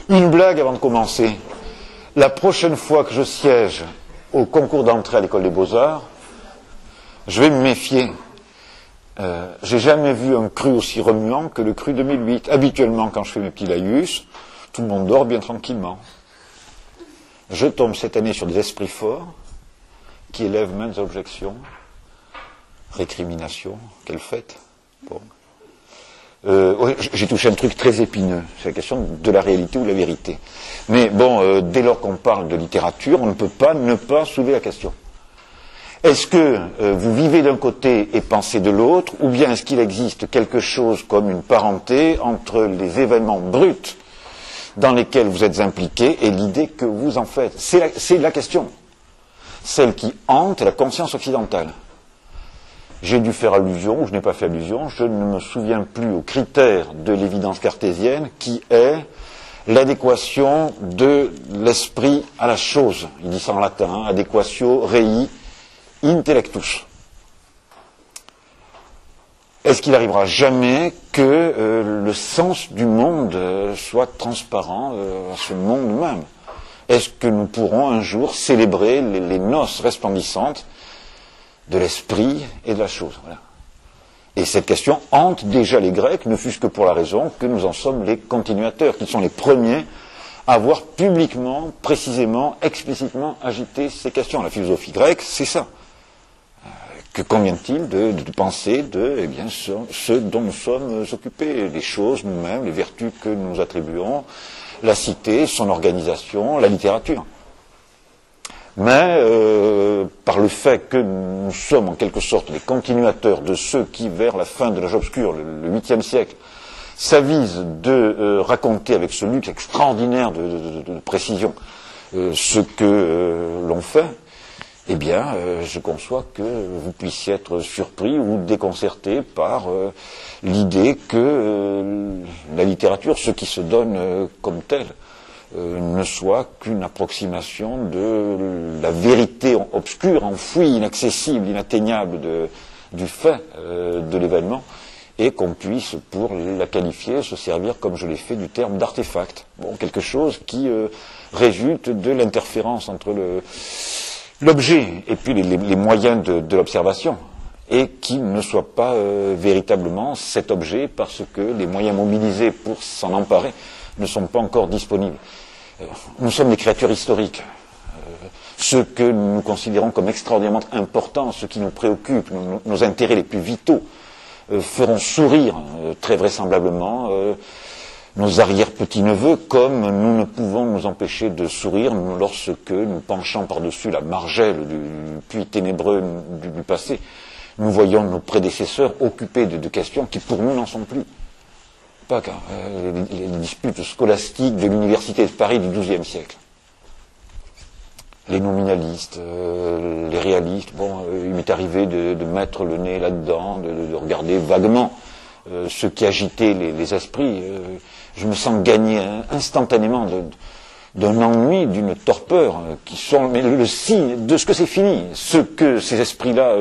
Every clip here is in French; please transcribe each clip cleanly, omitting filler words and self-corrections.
Une blague avant de commencer. La prochaine fois que je siège au concours d'entrée à l'école des Beaux-Arts, je vais me méfier. J'ai jamais vu un cru aussi remuant que le cru 2008. Habituellement, quand je fais mes petits laïus, tout le monde dort bien tranquillement. Je tombe cette année sur des esprits forts qui élèvent maintes objections, récriminations, quelle fête. Bon. Oui, j'ai touché un truc très épineux, c'est la question de la réalité ou de la vérité. Mais bon, dès lors qu'on parle de littérature, on ne peut pas ne pas soulever la question. Est-ce que vous vivez d'un côté et pensez de l'autre, ou bien est-ce qu'il existe quelque chose comme une parenté entre les événements bruts dans lesquels vous êtes impliqués et l'idée que vous en faites? C'est la question, celle qui hante la conscience occidentale. J'ai dû faire allusion, ou je n'ai pas fait allusion, je ne me souviens plus au critère de l'évidence cartésienne qui est l'adéquation de l'esprit à la chose. Il dit ça en latin, hein, adequatio rei intellectus. Est-ce qu'il n'arrivera jamais que le sens du monde soit transparent à ce monde même? Est-ce que nous pourrons un jour célébrer les noces resplendissantes de l'esprit et de la chose? Voilà. Et cette question hante déjà les Grecs, ne fût-ce que pour la raison que nous en sommes les continuateurs, qu'ils sont les premiers à avoir publiquement, précisément, explicitement agité ces questions. La philosophie grecque, c'est ça. Que convient-il de penser de eh bien, ce dont nous sommes occupés, les choses nous-mêmes, les vertus que nous attribuons, la cité, son organisation, la littérature. Mais par le fait que nous sommes en quelque sorte les continuateurs de ceux qui, vers la fin de l'âge obscur, le 8e siècle, s'avisent de raconter avec ce luxe extraordinaire de précision ce que l'on fait, eh bien, je conçois que vous puissiez être surpris ou déconcerté par l'idée que la littérature, ce qui se donne comme tel, ne soit qu'une approximation de la vérité obscure, enfouie, inaccessible, inatteignable du fait de l'événement, et qu'on puisse, pour la qualifier, se servir, comme je l'ai fait, du terme d'artefact. Bon, quelque chose qui résulte de l'interférence entre l'objet et puis les moyens de l'observation, et qui ne soit pas véritablement cet objet parce que les moyens mobilisés pour s'en emparer ne sont pas encore disponibles. Nous sommes des créatures historiques. Ce que nous considérons comme extraordinairement important, ce qui nous préoccupe, nos intérêts les plus vitaux, feront sourire très vraisemblablement nos arrière-petits-neveux, comme nous ne pouvons nous empêcher de sourire lorsque nous penchant par-dessus la margelle du puits ténébreux du passé, nous voyons nos prédécesseurs occupés de questions qui pour nous n'en sont plus. Pas qu'à les disputes scolastiques de l'université de Paris du XIIe siècle. Les nominalistes, les réalistes, bon, il m'est arrivé de mettre le nez là-dedans, de regarder vaguement ce qui agitait les esprits. Je me sens gagné instantanément d'un ennui, d'une torpeur, qui sont mais le signe de ce que c'est fini, ce que ces esprits-là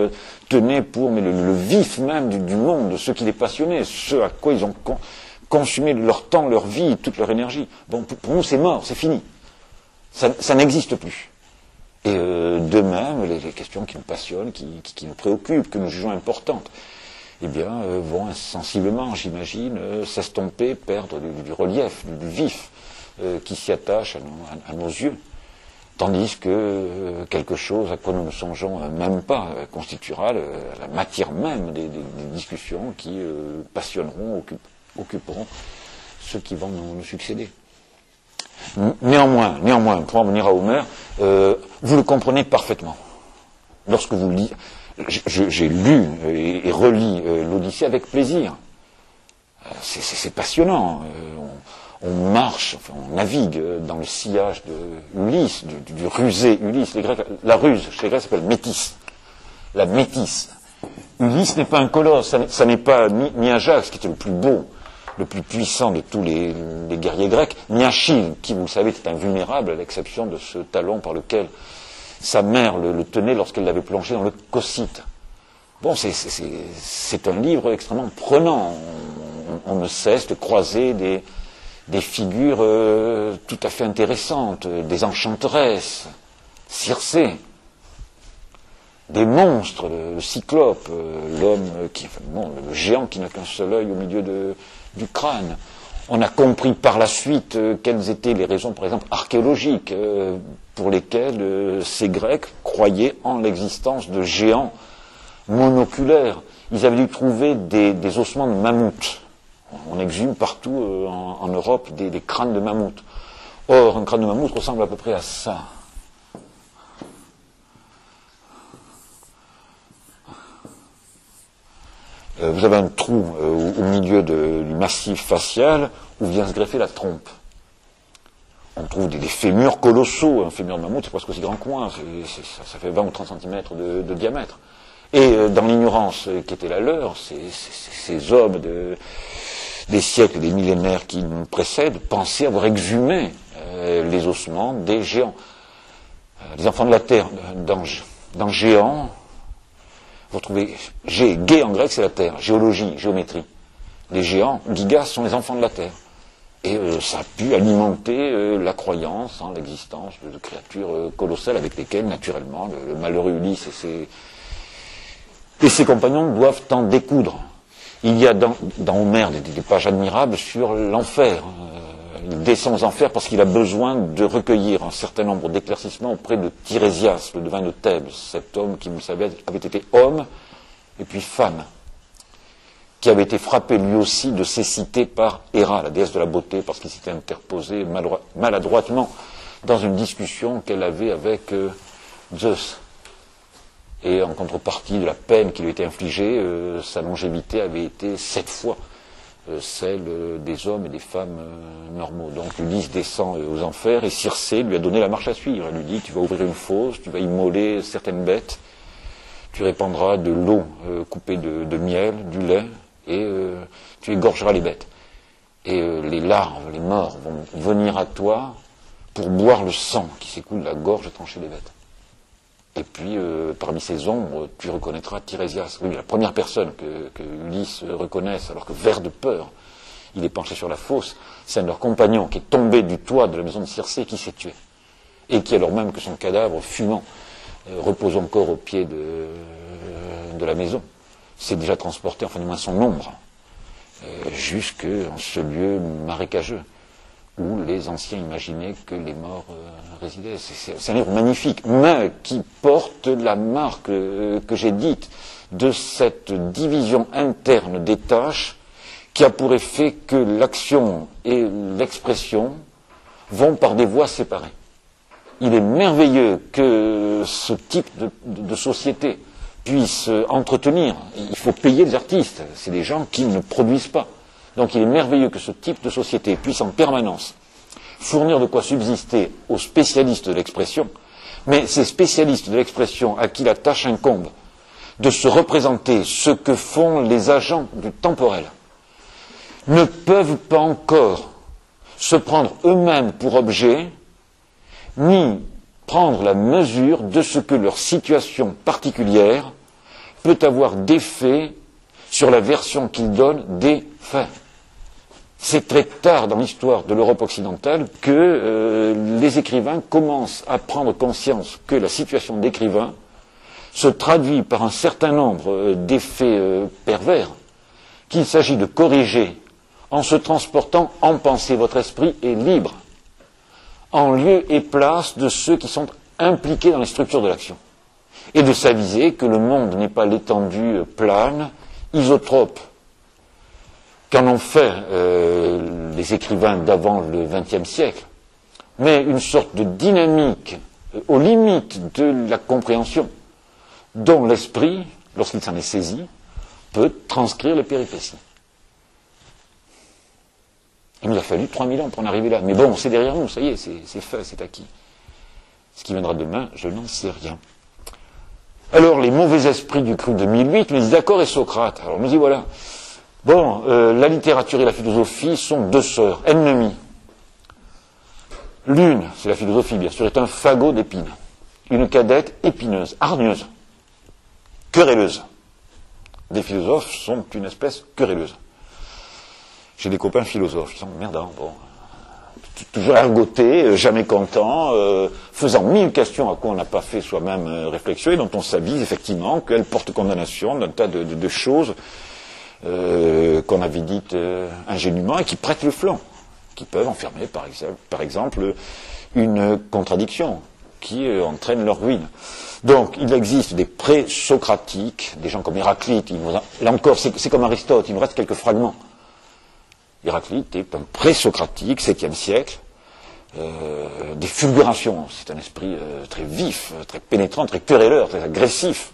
tenaient pour mais le vif même du monde, ce qui les passionnait, ce à quoi ils ont consumé leur temps, leur vie, toute leur énergie. Bon, pour nous, c'est mort, c'est fini. Ça n'existe plus. Et de même, les questions qui nous passionnent, qui nous préoccupent, que nous jugeons importantes, eh bien, vont insensiblement, j'imagine, s'estomper, perdre du relief, du vif qui s'y attache à nos yeux. Tandis que quelque chose à quoi nous ne songeons même pas constituera la matière même des discussions qui passionneront, occuperont ceux qui vont nous succéder. Néanmoins, pour en venir à Homère, vous le comprenez parfaitement. Lorsque vous le dites, j'ai lu et relis l'Odyssée avec plaisir. C'est passionnant. On marche, enfin, on navigue dans le sillage de Ulysse, du rusé Ulysse. Les Grecs, la ruse, chez les Grecs, ça s'appelle métis. La métisse. Ulysse n'est pas un colosse, ça n'est pas ni Ajax, qui était le plus beau, le plus puissant de tous les guerriers grecs, ni Achille, qui, vous le savez, était invulnérable, à l'exception de ce talon par lequel sa mère le tenait lorsqu'elle l'avait plongé dans le Cocyte. Bon, c'est un livre extrêmement prenant. On ne cesse de croiser des figures tout à fait intéressantes, des enchanteresses, Circé, des monstres, le cyclope, l'homme le géant qui n'a qu'un seul œil au milieu du crâne. On a compris par la suite quelles étaient les raisons, par exemple, archéologiques, pour lesquelles ces Grecs croyaient en l'existence de géants monoculaires. Ils avaient dû trouver des ossements de mammouth. On exhume partout en Europe des crânes de mammouth. Or, un crâne de mammouth ressemble à peu près à ça. Vous avez un trou au milieu du massif facial où vient se greffer la trompe. On trouve des fémurs colossaux. Un fémur de mammouth, c'est presque aussi grand que moi. Ça fait 20 ou 30 cm de diamètre. Et dans l'ignorance qui était la leur, ces hommes des siècles, des millénaires qui nous précèdent, pensaient avoir exhumé les ossements des géants. Les enfants de la terre, dans géant, vous trouvez Gé en grec, c'est la terre, géologie, géométrie. Les géants, gigas, sont les enfants de la terre. Et ça a pu alimenter la croyance en l'existence de créatures colossales avec lesquelles, naturellement, le malheureux Ulysse et ses compagnons doivent en découdre. Il y a dans Homère des pages admirables sur l'enfer. Il descend aux enfers parce qu'il a besoin de recueillir un certain nombre d'éclaircissements auprès de Tirésias, le devin de Thèbes, cet homme qui, vous le savez, avait été homme et puis femme, qui avait été frappé lui aussi de cécité par Héra, la déesse de la beauté, parce qu'il s'était interposé maladroitement dans une discussion qu'elle avait avec Zeus. Et en contrepartie de la peine qui lui était infligée, sa longévité avait été 7 fois celle des hommes et des femmes normaux. Donc Ulysse descend aux enfers et Circé lui a donné la marche à suivre. Elle lui dit, tu vas ouvrir une fosse, tu vas immoler certaines bêtes, tu répandras de l'eau coupée de miel, du lait, et tu égorgeras les bêtes. Et les larves, les morts vont venir à toi pour boire le sang qui s'écoule de la gorge tranchée des bêtes. Et puis, parmi ces ombres, tu reconnaîtras Tirésias. Oui, la première personne que Ulysse reconnaisse, alors que vert de peur, il est penché sur la fosse, c'est un de leurs compagnons qui est tombé du toit de la maison de Circé et qui s'est tué. Et qui, alors même que son cadavre fumant repose encore au pied de la maison, s'est déjà transporté, enfin du moins son ombre, jusque en ce lieu marécageux où les anciens imaginaient que les morts résidaient. C'est un livre magnifique, mais qui porte la marque que j'ai dite de cette division interne des tâches qui a pour effet que l'action et l'expression vont par des voies séparées. Il est merveilleux que ce type de société puisse entretenir. Il faut payer les artistes, c'est des gens qui ne produisent pas. Donc il est merveilleux que ce type de société puisse en permanence fournir de quoi subsister aux spécialistes de l'expression, mais ces spécialistes de l'expression à qui la tâche incombe de se représenter ce que font les agents du temporel ne peuvent pas encore se prendre eux-mêmes pour objet, ni prendre la mesure de ce que leur situation particulière peut avoir d'effet sur la version qu'ils donnent des faits. C'est très tard dans l'histoire de l'Europe occidentale que les écrivains commencent à prendre conscience que la situation d'écrivain se traduit par un certain nombre d'effets pervers qu'il s'agit de corriger en se transportant en pensée. Votre esprit est libre, en lieu et place de ceux qui sont impliqués dans les structures de l'action, et de s'aviser que le monde n'est pas l'étendue plane, isotrope, qu'en ont fait les écrivains d'avant le XXe siècle, mais une sorte de dynamique aux limites de la compréhension, dont l'esprit, lorsqu'il s'en est saisi, peut transcrire les péripéties. Il nous a fallu 3000 ans pour en arriver là. Mais bon, c'est derrière nous, ça y est, c'est fait, c'est acquis. Ce qui viendra demain, je n'en sais rien. Alors, les mauvais esprits du cru de 1008 me disent d'accord, et Socrate. Alors, on me dit voilà. Bon, la littérature et la philosophie sont deux sœurs, ennemies. L'une, c'est la philosophie, bien sûr, est un fagot d'épines. Une cadette épineuse, hargneuse, querelleuse. Les philosophes sont une espèce querelleuse. J'ai des copains philosophes, ils sont merdants, bon, toujours ergoté, jamais content, faisant 1000 questions à quoi on n'a pas fait soi-même réflexion, et dont on s'avise effectivement qu'elles portent condamnation d'un tas de choses qu'on avait dites ingénument et qui prêtent le flanc, qui peuvent enfermer par exemple une contradiction qui entraîne leur ruine. Donc il existe des pré-socratiques, des gens comme Héraclite, là encore c'est comme Aristote, il nous reste quelques fragments. Héraclite est un pré-socratique, 7e siècle, des fulgurations, c'est un esprit très vif, très pénétrant, très querelleur, très agressif.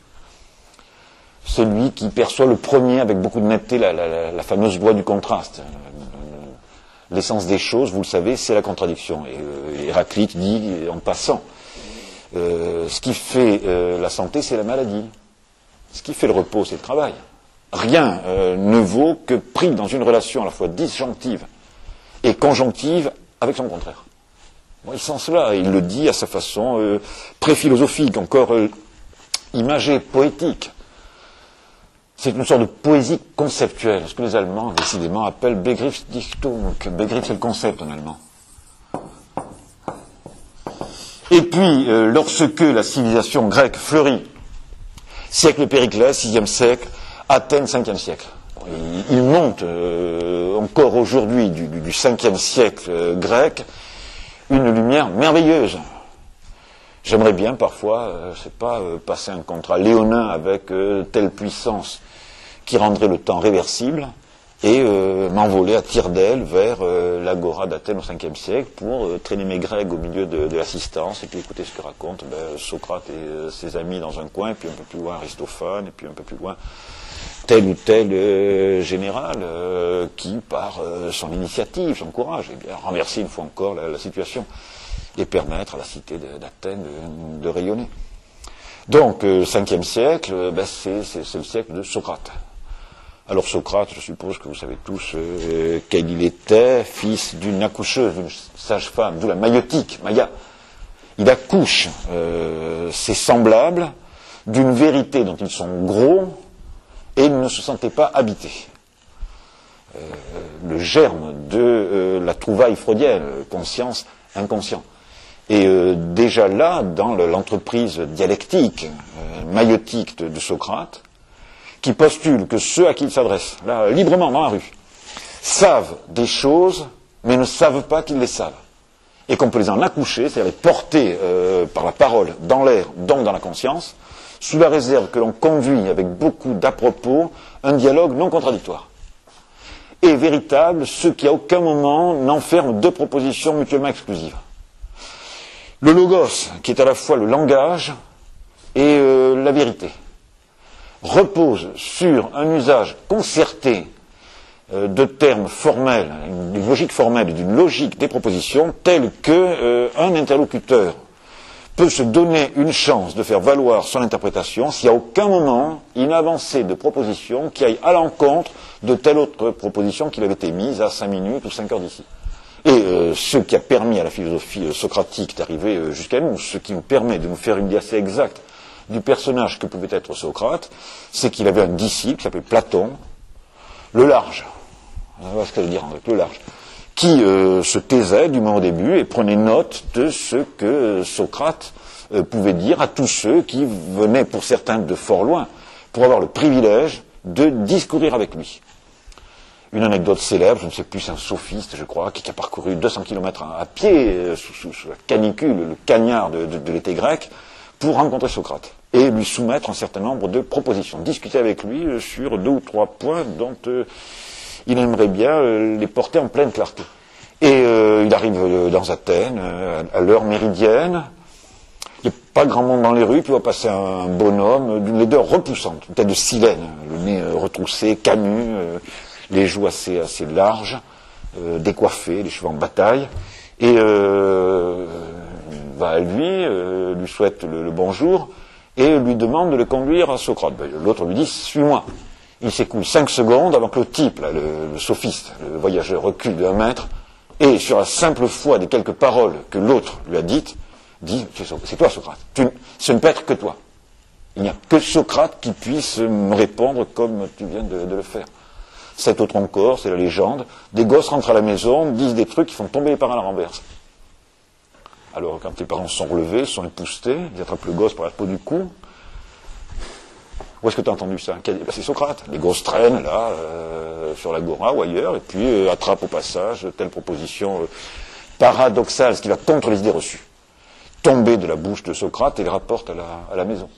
C'est lui qui perçoit le premier avec beaucoup de netteté la fameuse loi du contraste. L'essence des choses, vous le savez, c'est la contradiction. Et Héraclite dit, en passant, ce qui fait la santé, c'est la maladie. Ce qui fait le repos, c'est le travail. Rien ne vaut que pris dans une relation à la fois disjonctive et conjonctive avec son contraire. Bon, il sent cela, il le dit à sa façon pré-philosophique, encore imagée, poétique. C'est une sorte de poésie conceptuelle, ce que les Allemands, décidément, appellent Begriffsdichtung. Begriff, c'est le concept en allemand. Et puis, lorsque la civilisation grecque fleurit, siècle Périclès, 6e siècle, Athènes, 5e siècle. Il monte encore aujourd'hui du 5e siècle grec une lumière merveilleuse. J'aimerais bien parfois, passer un contrat léonin avec telle puissance qui rendrait le temps réversible et m'envoler à tire d'aile vers l'agora d'Athènes au 5e siècle pour traîner mes Grecs au milieu de l'assistance et puis écouter ce que racontent Socrate et ses amis dans un coin, et puis un peu plus loin Aristophane, et puis un peu plus loin tel ou tel général qui, par son initiative, son courage, eh bien, renverser une fois encore la situation et permettre à la cité d'Athènes de rayonner. Donc, 5e siècle, c'est le siècle de Socrate. Alors Socrate, je suppose que vous savez tous quel il était, fils d'une accoucheuse, d'une sage-femme, d'où la maïotique, Maya. Il accouche ses semblables d'une vérité dont ils sont gros et ils ne se sentaient pas habités. Le germe de la trouvaille freudienne, conscience, inconscient. Et déjà là, dans l'entreprise dialectique, maïotique de Socrate, qui postule que ceux à qui il s'adresse, là, librement dans la rue, savent des choses, mais ne savent pas qu'ils les savent. Et qu'on peut les en accoucher, c'est-à-dire les porter par la parole, dans l'air, donc dans la conscience, sous la réserve que l'on conduit avec beaucoup d'à-propos un dialogue non contradictoire. Et véritable, ce qui à aucun moment n'enferme deux propositions mutuellement exclusives. Le logos, qui est à la fois le langage et la vérité, repose sur un usage concerté de termes formels, d'une logique formelle et d'une logique des propositions, telle qu'un interlocuteur peut se donner une chance de faire valoir son interprétation si à aucun moment il n'a avancé de proposition qui aille à l'encontre de telle autre proposition qu'il avait émise à 5 minutes ou 5 heures d'ici. Et ce qui a permis à la philosophie socratique d'arriver jusqu'à nous, ce qui nous permet de nous faire une idée assez exacte du personnage que pouvait être Socrate, c'est qu'il avait un disciple qui s'appelait Platon, le large, on va voir ce que ça veut dire avec le large, qui se taisait du moins au début et prenait note de ce que Socrate pouvait dire à tous ceux qui venaient pour certains de fort loin pour avoir le privilège de discourir avec lui. Une anecdote célèbre, je ne sais plus, c'est un sophiste, je crois, qui a parcouru 200 km à pied sous la canicule, le cagnard de l'été grec, pour rencontrer Socrate et lui soumettre un certain nombre de propositions, discuter avec lui sur 2 ou 3 points dont il aimerait bien les porter en pleine clarté. Et il arrive dans Athènes, à l'heure méridienne, il n'y a pas grand monde dans les rues, puis il va passer un bonhomme d'une laideur repoussante, une tête de silène, le nez retroussé, camu, les joues assez larges, décoiffées, les cheveux en bataille, et va à lui souhaite le bonjour, et lui demande de le conduire à Socrate. L'autre lui dit, suis-moi. Il s'écoule 5 secondes avant que le type, là, le sophiste, le voyageur, recule de 1 mètre, et sur la simple foi des quelques paroles que l'autre lui a dites, dit, c'est toi Socrate, ce ne peut être que toi. Il n'y a que Socrate qui puisse me répondre comme tu viens de le faire. 7 autres encore, c'est la légende. Des gosses rentrent à la maison, disent des trucs qui font tomber les parents à la renverse. Alors, quand les parents sont relevés, sont époussetés, ils attrapent le gosse par la peau du cou. Où est-ce que tu as entendu ça? C'est Socrate. Les gosses traînent, là, sur l'agora ou ailleurs, et puis attrapent au passage telle proposition paradoxale, ce qui va contre les idées reçues. Tomber de la bouche de Socrate et les rapporte à la maison.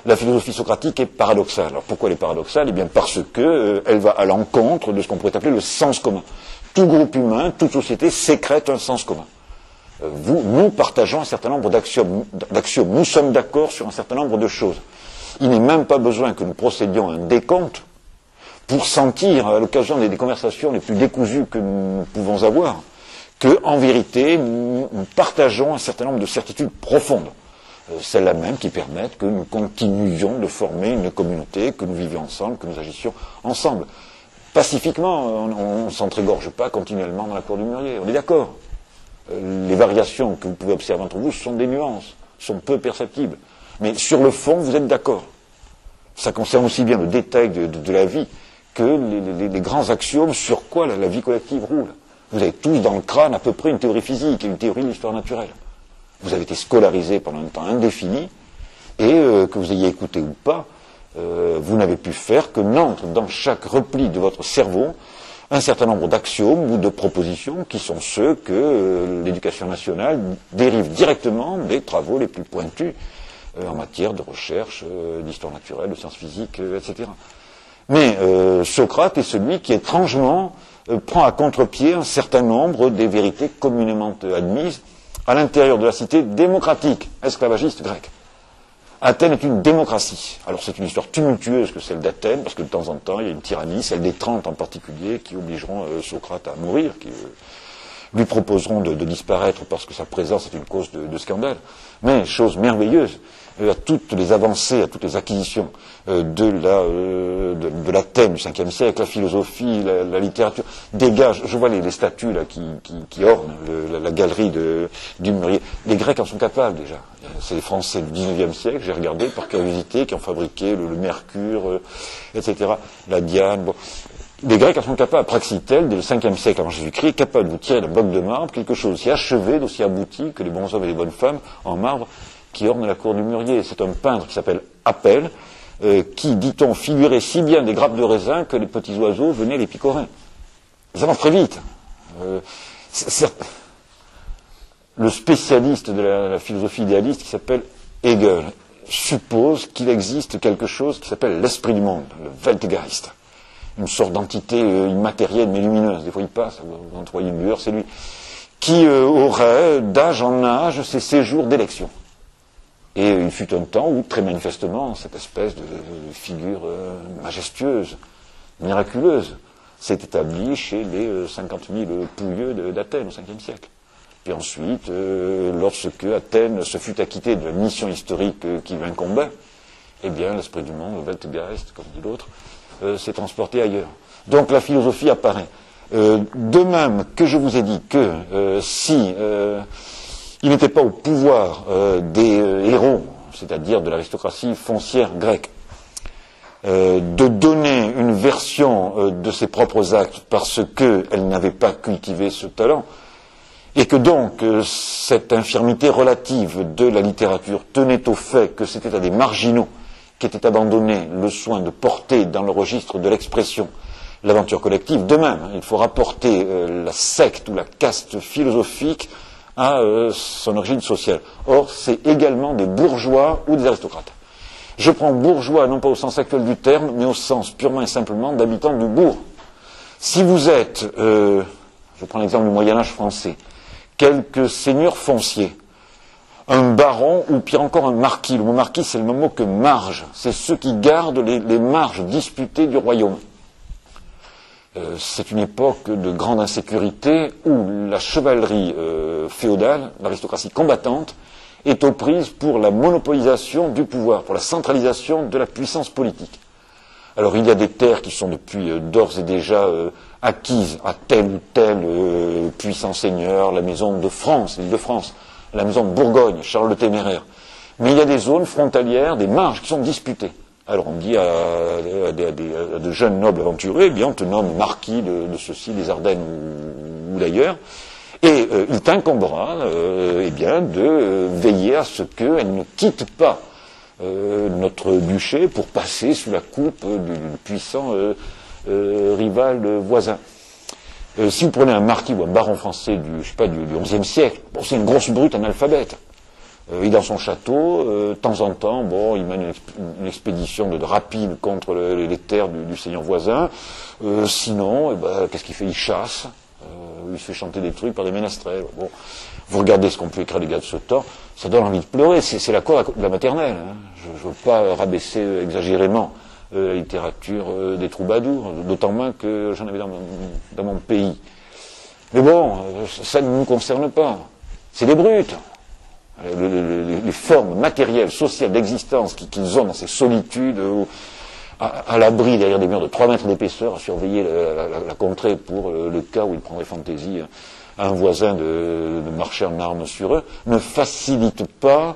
La philosophie socratique est paradoxale. Alors pourquoi elle est paradoxale? Eh bien parce que elle va à l'encontre de ce qu'on pourrait appeler le sens commun. Tout groupe humain, toute société sécrète un sens commun. Nous partageons un certain nombre d'axiomes. Nous sommes d'accord sur un certain nombre de choses. Il n'est même pas besoin que nous procédions à un décompte pour sentir, à l'occasion des conversations les plus décousues que nous pouvons avoir, qu'en vérité, nous partageons un certain nombre de certitudes profondes. Celles-là même qui permettent que nous continuions de former une communauté, que nous vivions ensemble, que nous agissions ensemble. Pacifiquement, on ne s'entrégorge pas continuellement dans la cour du mûrier, on est d'accord. Les variations que vous pouvez observer entre vous sont des nuances, sont peu perceptibles. Mais sur le fond, vous êtes d'accord. Ça concerne aussi bien le détail de la vie que les grands axiomes sur quoi la vie collective roule. Vous avez tous dans le crâne à peu près une théorie physique et une théorie de l'histoire naturelle. Vous avez été scolarisé pendant un temps indéfini, et que vous ayez écouté ou pas, vous n'avez pu faire que n'entre dans chaque repli de votre cerveau un certain nombre d'axiomes ou de propositions qui sont ceux que l'éducation nationale dérive directement des travaux les plus pointus en matière de recherche, d'histoire naturelle, de sciences physiques, etc. Mais Socrate est celui qui étrangement prend à contre-pied un certain nombre des vérités communément admises à l'intérieur de la cité démocratique, esclavagiste grecque. Athènes est une démocratie. Alors c'est une histoire tumultueuse que celle d'Athènes, parce que de temps en temps il y a une tyrannie, celle des 30 en particulier, qui obligeront Socrate à mourir, qui lui proposeront de disparaître parce que sa présence est une cause de scandale. Mais, chose merveilleuse, à toutes les avancées, à toutes les acquisitions de l'Athènes du 5e siècle, la philosophie, la littérature, dégagent, je vois les statues là, qui ornent la galerie du mûrier. Les Grecs en sont capables déjà. C'est les Français du 19e siècle, j'ai regardé par curiosité, qui ont fabriqué le mercure, etc., la Diane. Bon. Les Grecs en sont capables. Praxitèle, dès le 5e siècle avant Jésus-Christ, est capable de vous tirer d'un bloc de marbre quelque chose d'aussi achevé, d'aussi abouti que les bons hommes et les bonnes femmes en marbre qui ornent la cour du mûrier. C'est un peintre qui s'appelle Apelle, qui, dit-on, figurait si bien des grappes de raisin que les petits oiseaux venaient les picorer. Ça va très vite. Le spécialiste de la philosophie idéaliste, qui s'appelle Hegel, suppose qu'il existe quelque chose qui s'appelle l'esprit du monde, le Weltgeist. Une sorte d'entité immatérielle mais lumineuse. Des fois il passe, vous entrevoyez une lueur, c'est lui. Qui aurait, d'âge en âge, ses séjours d'élection. Et il fut un temps où, très manifestement, cette espèce de figure majestueuse, miraculeuse, s'est établie chez les 50 000 pouilleux d'Athènes au 5e siècle. Puis ensuite, lorsque Athènes se fut acquittée de la mission historique qui lui incombait, eh bien, l'esprit du monde, le Weltgeist, comme dit l'autre, s'est transporté ailleurs. Donc la philosophie apparaît. De même que je vous ai dit que si il n'était pas au pouvoir des héros, c'est-à-dire de l'aristocratie foncière grecque, de donner une version de ses propres actes parce qu'elle n'avait pas cultivé ce talent, et que donc cette infirmité relative de la littérature tenait au fait que c'était à des marginaux qui était abandonné le soin de porter dans le registre de l'expression l'aventure collective. De même, il faut rapporter la secte ou la caste philosophique à son origine sociale. Or, c'est également des bourgeois ou des aristocrates. Je prends bourgeois non pas au sens actuel du terme, mais au sens purement et simplement d'habitants du bourg. Si vous êtes, je prends l'exemple du Moyen-Âge français, quelques seigneurs fonciers, un baron ou pire encore un marquis. Le mot marquis, c'est le même mot que marge. C'est ceux qui gardent les marges disputées du royaume. C'est une époque de grande insécurité où la chevalerie féodale, l'aristocratie combattante, est aux prises pour la monopolisation du pouvoir, pour la centralisation de la puissance politique. Alors il y a des terres qui sont depuis d'ores et déjà acquises à tel ou tel puissant seigneur, la maison de France, l'île de France, la maison de Bourgogne, Charles le Téméraire. Mais il y a des zones frontalières, des marges qui sont disputées Alors on dit à de jeunes nobles aventureux, eh bien on te nomme marquis de ceci, des Ardennes ou d'ailleurs, et il t'incombera eh bien de veiller à ce qu'elle ne quitte pas notre duché pour passer sous la coupe du puissant rival voisin. Si vous prenez un marquis ou un baron français du XIe siècle, bon, c'est une grosse brute analphabète. Il est dans son château, de temps en temps, bon, il mène une expédition de rapine contre les terres du seigneur voisin. Sinon, eh ben, qu'est-ce qu'il fait? Il chasse. Il se fait chanter des trucs par des ménestrels. Bon, vous regardez ce qu'on peut écrire des gars de ce temps, ça donne envie de pleurer. C'est la cour de la maternelle. Hein. Je ne veux pas rabaisser exagérément la littérature des troubadours, d'autant moins que j'en avais dans mon pays. Mais bon, ça ne nous concerne pas. C'est des brutes. Les formes matérielles, sociales d'existence qu'ils ont dans ces solitudes, à l'abri derrière des murs de 3 mètres d'épaisseur, à surveiller la contrée pour le cas où ils prendraient fantaisie à un voisin de marcher en armes sur eux, ne facilitent pas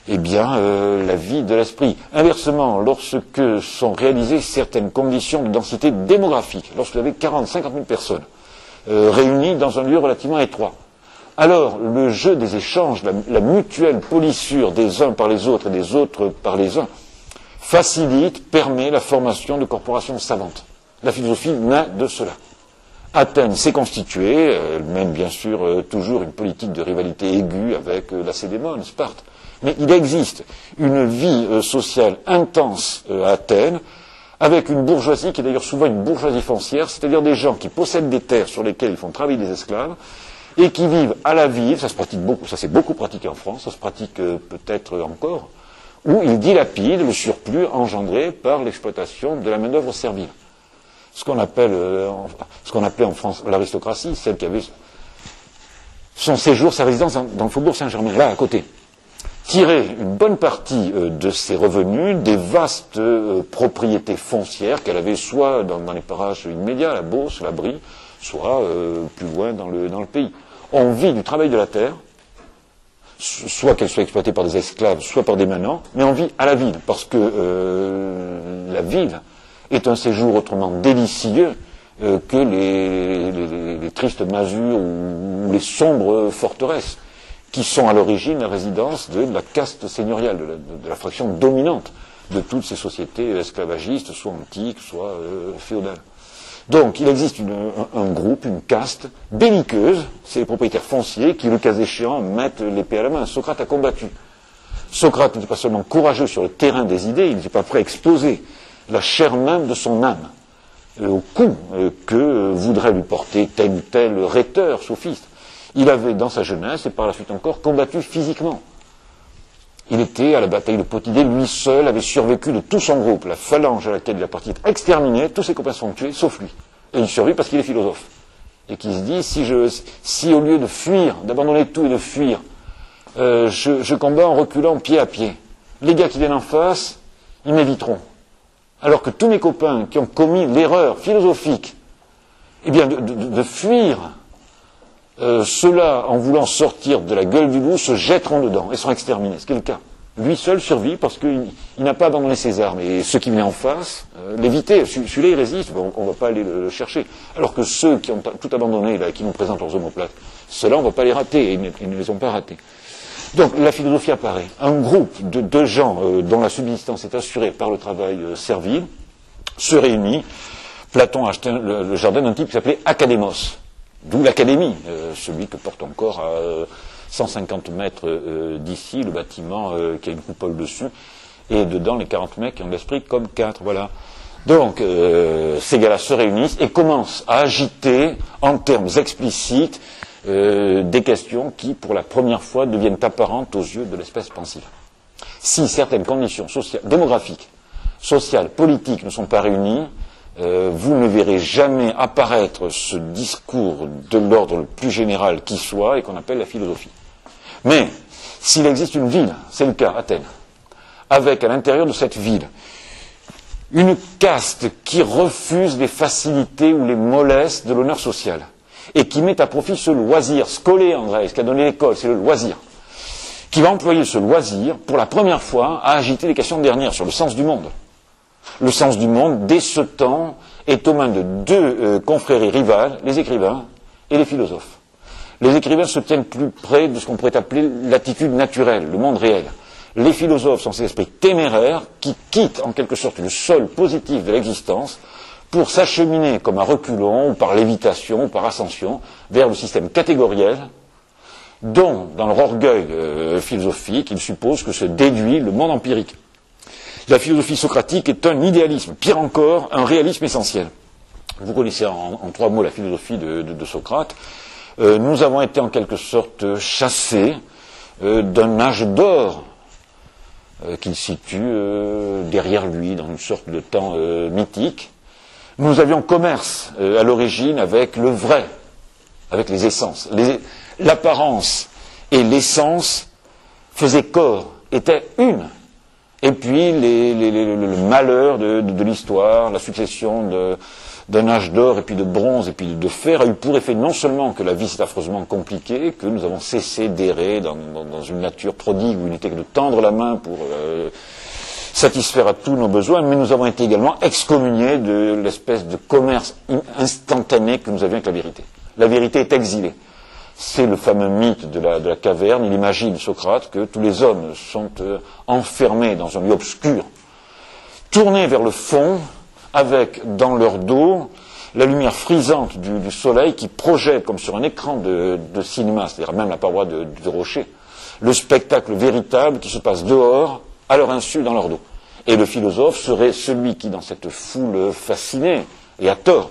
eh bien, la vie de l'esprit. Inversement, lorsque sont réalisées certaines conditions de densité démographique, lorsque vous avez 40, 50 000 personnes réunies dans un lieu relativement étroit, alors le jeu des échanges, la mutuelle polissure des uns par les autres et des autres par les uns, facilite, permet la formation de corporations savantes. La philosophie naît de cela. Athènes s'est constituée, elle mène bien sûr toujours une politique de rivalité aiguë avec Lacédémone, Sparte. Mais il existe une vie sociale intense à Athènes, avec une bourgeoisie qui est d'ailleurs souvent une bourgeoisie foncière, c'est-à-dire des gens qui possèdent des terres sur lesquelles ils font travailler des esclaves, et qui vivent à la ville, ça se pratique beaucoup, ça s'est beaucoup pratiqué en France, ça se pratique peut-être encore, où ils dilapident le surplus engendré par l'exploitation de la main-d'œuvre servile. Ce qu'on appelait en France l'aristocratie, celle qui avait son séjour, sa résidence dans le faubourg Saint-Germain, là à côté. Tirer une bonne partie de ses revenus des vastes propriétés foncières qu'elle avait soit dans les parages immédiats, la Beauce, la Brie, soit plus loin dans le pays. On vit du travail de la terre, soit qu'elle soit exploitée par des esclaves, soit par des manants, mais on vit à la ville, parce que la ville est un séjour autrement délicieux que les tristes masures ou les sombres forteresses, qui sont à l'origine la résidence de la caste seigneuriale, de la fraction dominante de toutes ces sociétés esclavagistes, soit antiques, soit féodales. Donc, il existe un groupe, une caste belliqueuse, c'est les propriétaires fonciers qui, le cas échéant, mettent l'épée à la main. Socrate a combattu. Socrate n'était pas seulement courageux sur le terrain des idées, il n'était pas prêt à exposer la chair même de son âme au coup que voudrait lui porter tel ou tel rhéteur, sophiste. Il avait, dans sa jeunesse, et par la suite encore, combattu physiquement. Il était à la bataille de Potidée, lui seul avait survécu de tout son groupe. La phalange à laquelle il a parti est exterminée, tous ses copains sont tués, sauf lui. Et il survit parce qu'il est philosophe. Et qui se dit, si au lieu de fuir, d'abandonner tout et de fuir, je combats en reculant pied à pied, les gars qui viennent en face, ils m'éviteront. Alors que tous mes copains qui ont commis l'erreur philosophique, eh bien, de fuir, ceux-là, en voulant sortir de la gueule du loup, se jetteront dedans et seront exterminés. Ce qui est le cas. Lui seul survit parce qu'il n'a pas abandonné ses armes. Et ceux qui venaient en face, l'évitaient. Celui-là, il résiste, bon, on ne va pas aller le chercher. Alors que ceux qui ont tout abandonné, là, qui nous présentent leurs omoplates, ceux-là, on ne va pas les rater, et ils ne les ont pas ratés. Donc, la philosophie apparaît. Un groupe de gens dont la subsistance est assurée par le travail servile se réunit. Platon a acheté le jardin d'un type qui s'appelait Académos. D'où l'académie, celui que porte encore à 150 mètres d'ici, le bâtiment qui a une coupole dessus, et dedans les 40 mecs qui ont l'esprit comme 4, voilà. Donc, ces gars-là se réunissent et commencent à agiter, en termes explicites, des questions qui, pour la première fois, deviennent apparentes aux yeux de l'espèce pensive. Si certaines conditions démographiques, sociales, politiques ne sont pas réunies, vous ne verrez jamais apparaître ce discours de l'ordre le plus général qui soit et qu'on appelle la philosophie. Mais, s'il existe une ville, c'est le cas, Athènes, avec à l'intérieur de cette ville une caste qui refuse les facilités ou les mollesses de l'honneur social et qui met à profit ce loisir, scolé André, ce qu'a donné l'école, c'est le loisir, qui va employer ce loisir pour la première fois à agiter les questions dernières sur le sens du monde. Le sens du monde, dès ce temps, est aux mains de deux confréries rivales, les écrivains et les philosophes. Les écrivains se tiennent plus près de ce qu'on pourrait appeler l'attitude naturelle, le monde réel. Les philosophes sont ces esprits téméraires qui quittent en quelque sorte le sol positif de l'existence pour s'acheminer comme à reculons, ou par lévitation, ou par ascension, vers le système catégoriel, dont, dans leur orgueil philosophique, ils supposent que se déduit le monde empirique. La philosophie socratique est un idéalisme, pire encore, un réalisme essentiel. Vous connaissez en 3 mots la philosophie de Socrate. Nous avons été en quelque sorte chassés d'un âge d'or qu'il situe derrière lui, dans une sorte de temps mythique. Nous avions commerce à l'origine avec le vrai, avec les essences. L'apparence et l'essence faisaient corps, étaient une. Et puis le malheur de l'histoire, la succession d'un âge d'or et puis de bronze et puis de fer a eu pour effet non seulement que la vie s'est affreusement compliquée, que nous avons cessé d'errer dans une nature prodigue où il n'était que de tendre la main pour satisfaire à tous nos besoins, mais nous avons été également excommuniés de l'espèce de commerce instantané que nous avions avec la vérité. La vérité est exilée. C'est le fameux mythe de la caverne. Il imagine, Socrate, que tous les hommes sont enfermés dans un lieu obscur, tournés vers le fond, avec dans leur dos la lumière frisante du soleil qui projette comme sur un écran de cinéma, c'est-à-dire même la paroi de rocher, le spectacle véritable qui se passe dehors, à leur insu, dans leur dos. Et le philosophe serait celui qui, dans cette foule fascinée, et à tort,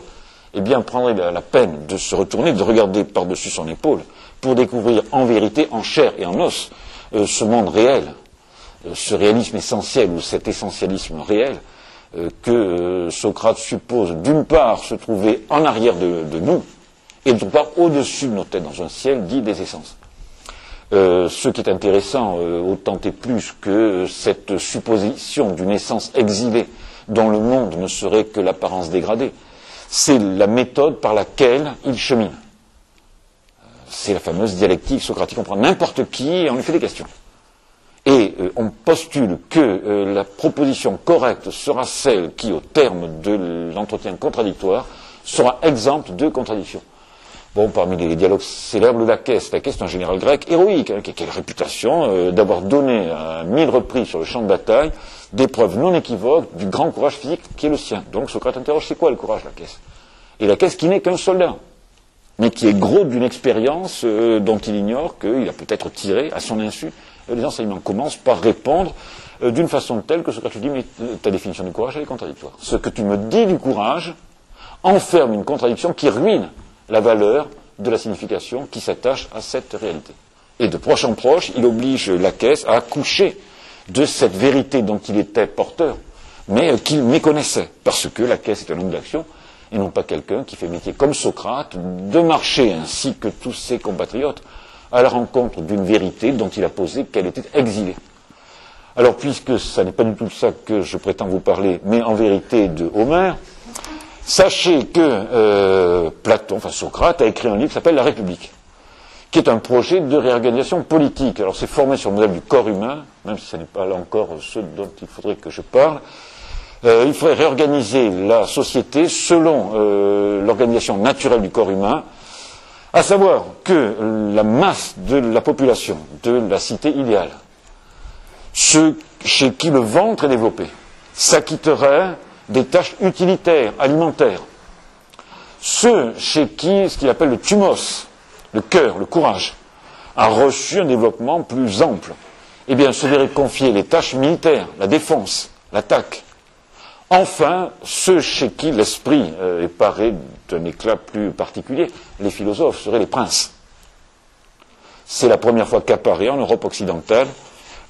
eh bien, prendrait la peine de se retourner, de regarder par-dessus son épaule, pour découvrir en vérité, en chair et en os, ce monde réel, ce réalisme essentiel, ou cet essentialisme réel, que Socrate suppose d'une part se trouver en arrière de nous, et d'autre part au-dessus de nos têtes, dans un ciel dit des essences. Ce qui est intéressant, autant et plus que cette supposition d'une essence exilée, dont le monde ne serait que l'apparence dégradée, c'est la méthode par laquelle il chemine. C'est la fameuse dialectique socratique. On prend n'importe qui et on lui fait des questions. Et on postule que la proposition correcte sera celle qui, au terme de l'entretien contradictoire, sera exempte de contradiction. Bon, parmi les dialogues célèbres de Laquès est un général grec héroïque, qui a la réputation d'avoir donné à 1000 reprises sur le champ de bataille des preuves non équivoques du grand courage physique qui est le sien. Donc Socrate interroge, c'est quoi le courage, Laquès? Et Laquès qui n'est qu'un soldat, mais qui est gros d'une expérience dont il ignore qu'il a peut-être tiré à son insu les enseignements. Commence par répondre d'une façon telle que Socrate lui dit, mais ta définition du courage, elle est contradictoire. Ce que tu me dis du courage enferme une contradiction qui ruine la valeur de la signification qui s'attache à cette réalité. Et de proche en proche, il oblige Laquès à accoucher de cette vérité dont il était porteur, mais qu'il méconnaissait, parce que Laquès est un homme d'action, et non pas quelqu'un qui fait métier comme Socrate, de marcher, ainsi que tous ses compatriotes, à la rencontre d'une vérité dont il a posé qu'elle était exilée. Alors, puisque ça n'est pas du tout de ça que je prétends vous parler, mais en vérité de Homère, sachez que Platon, enfin Socrate, a écrit un livre qui s'appelle La République, qui est un projet de réorganisation politique. Alors c'est formé sur le modèle du corps humain, même si ce n'est pas là encore ce dont il faudrait que je parle. Il faudrait réorganiser la société selon l'organisation naturelle du corps humain, à savoir que la masse de la population, de la cité idéale, ceux chez qui le ventre est développé, s'acquitteraient des tâches utilitaires, alimentaires. Ceux chez qui, ce qu'il appelle le thumos, le cœur, le courage, a reçu un développement plus ample, eh bien, se verraient confier les tâches militaires, la défense, l'attaque. Enfin, ceux chez qui l'esprit est paré d'un éclat plus particulier, les philosophes seraient les princes. C'est la première fois qu'apparaît en Europe occidentale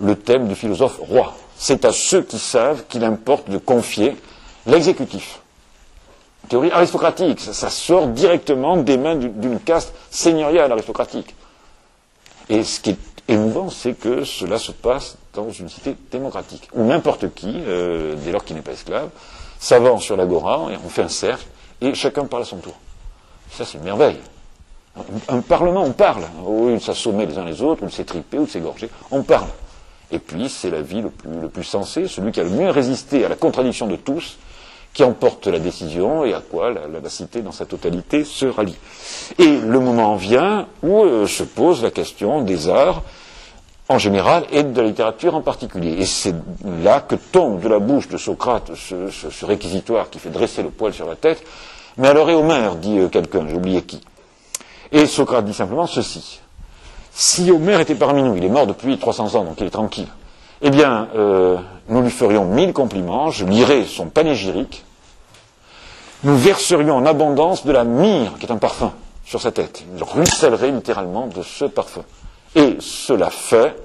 le thème du philosophe roi. C'est à ceux qui savent qu'il importe de confier l'exécutif. Théorie aristocratique, ça sort directement des mains d'une caste seigneuriale aristocratique. Et ce qui est émouvant, c'est que cela se passe dans une cité démocratique, où n'importe qui, dès lors qu'il n'est pas esclave, s'avance sur l'agora, et on fait un cercle, et chacun parle à son tour. Ça, c'est une merveille. Un parlement, on parle. Au lieu de s'assommer les uns les autres, ou de s'étriper, ou de s'égorger, on parle. Et puis, c'est l'avis le plus sensé, celui qui a le mieux résisté à la contradiction de tous, qui emporte la décision et à quoi la cité dans sa totalité se rallie. Et le moment vient où se pose la question des arts en général et de la littérature en particulier. Et c'est là que tombe de la bouche de Socrate ce réquisitoire qui fait dresser le poil sur la tête. Mais alors, et Homère, dit quelqu'un, j'ai oublié qui. Et Socrate dit simplement ceci. Si Homère était parmi nous, il est mort depuis 300 ans, donc il est tranquille, eh bien, nous lui ferions 1000 compliments, je lirais son panégyrique, nous verserions en abondance de la myrrhe, qui est un parfum, sur sa tête. Il ruissellerait littéralement de ce parfum. Et cela fait,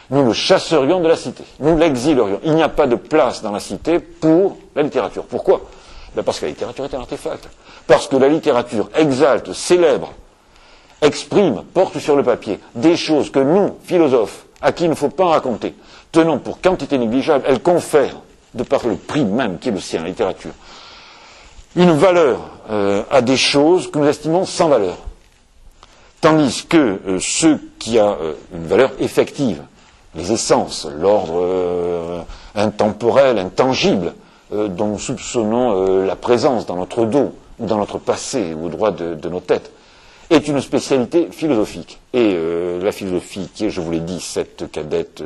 nous le chasserions de la cité, nous l'exilerions. Il n'y a pas de place dans la cité pour la littérature. Pourquoi? Ben parce que la littérature est un artefact. Parce que la littérature exalte, célèbre, exprime, porte sur le papier des choses que nous, philosophes, à qui il ne faut pas raconter, tenons pour quantité négligeable, elle confère, de par le prix même qui est le sien, la littérature, une valeur à des choses que nous estimons sans valeur. Tandis que ce qui a une valeur effective, les essences, l'ordre intemporel, intangible, dont nous soupçonnons la présence dans notre dos, ou dans notre passé, ou au droit de nos têtes, est une spécialité philosophique. Et la philosophie, qui est, je vous l'ai dit, cette cadette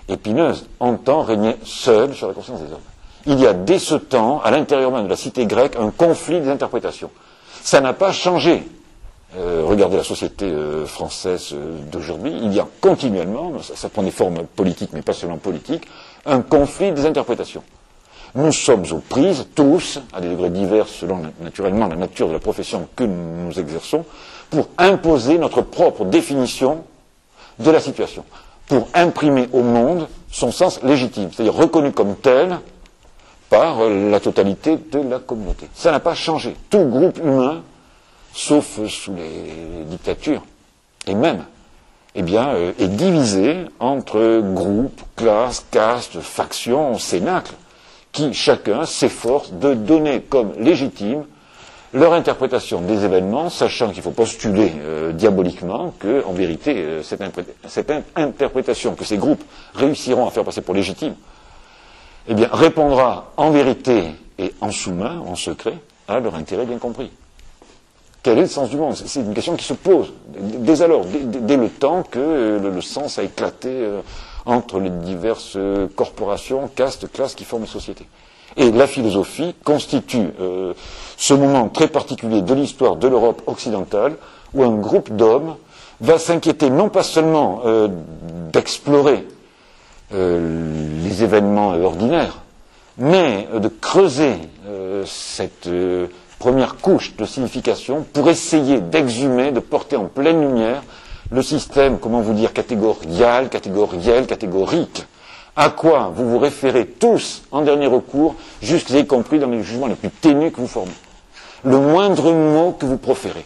épineuse, entend régner seule sur la conscience des hommes. Il y a dès ce temps, à l'intérieur même de la cité grecque, un conflit des interprétations. Ça n'a pas changé. Regardez la société française d'aujourd'hui, il y a continuellement, ça prend des formes politiques, mais pas seulement politiques, un conflit des interprétations. Nous sommes aux prises, tous, à des degrés divers selon naturellement la nature de la profession que nous exerçons, pour imposer notre propre définition de la situation, pour imprimer au monde son sens légitime, c'est-à-dire reconnu comme tel par la totalité de la communauté. Ça n'a pas changé. Tout groupe humain, sauf sous les dictatures, et même, eh bien, est divisé entre groupes, classes, castes, factions, cénacles, qui chacun s'efforce de donner comme légitime leur interprétation des événements, sachant qu'il faut postuler diaboliquement que, en vérité, cette interprétation que ces groupes réussiront à faire passer pour légitime, eh bien, répondra en vérité et en sous-main, en secret, à leur intérêt bien compris. Quel est le sens du monde? C'est une question qui se pose dès alors, dès le temps que le sens a éclaté entre les diverses corporations, castes, classes qui forment les sociétés. Et la philosophie constitue ce moment très particulier de l'histoire de l'Europe occidentale où un groupe d'hommes va s'inquiéter non pas seulement d'explorer les événements ordinaires, mais de creuser cette première couche de signification pour essayer d'exhumer, de porter en pleine lumière le système, comment vous dire, catégorial, catégoriel, catégorique, à quoi vous vous référez tous en dernier recours, jusqu'à y compris dans les jugements les plus ténus que vous formez. Le moindre mot que vous proférez,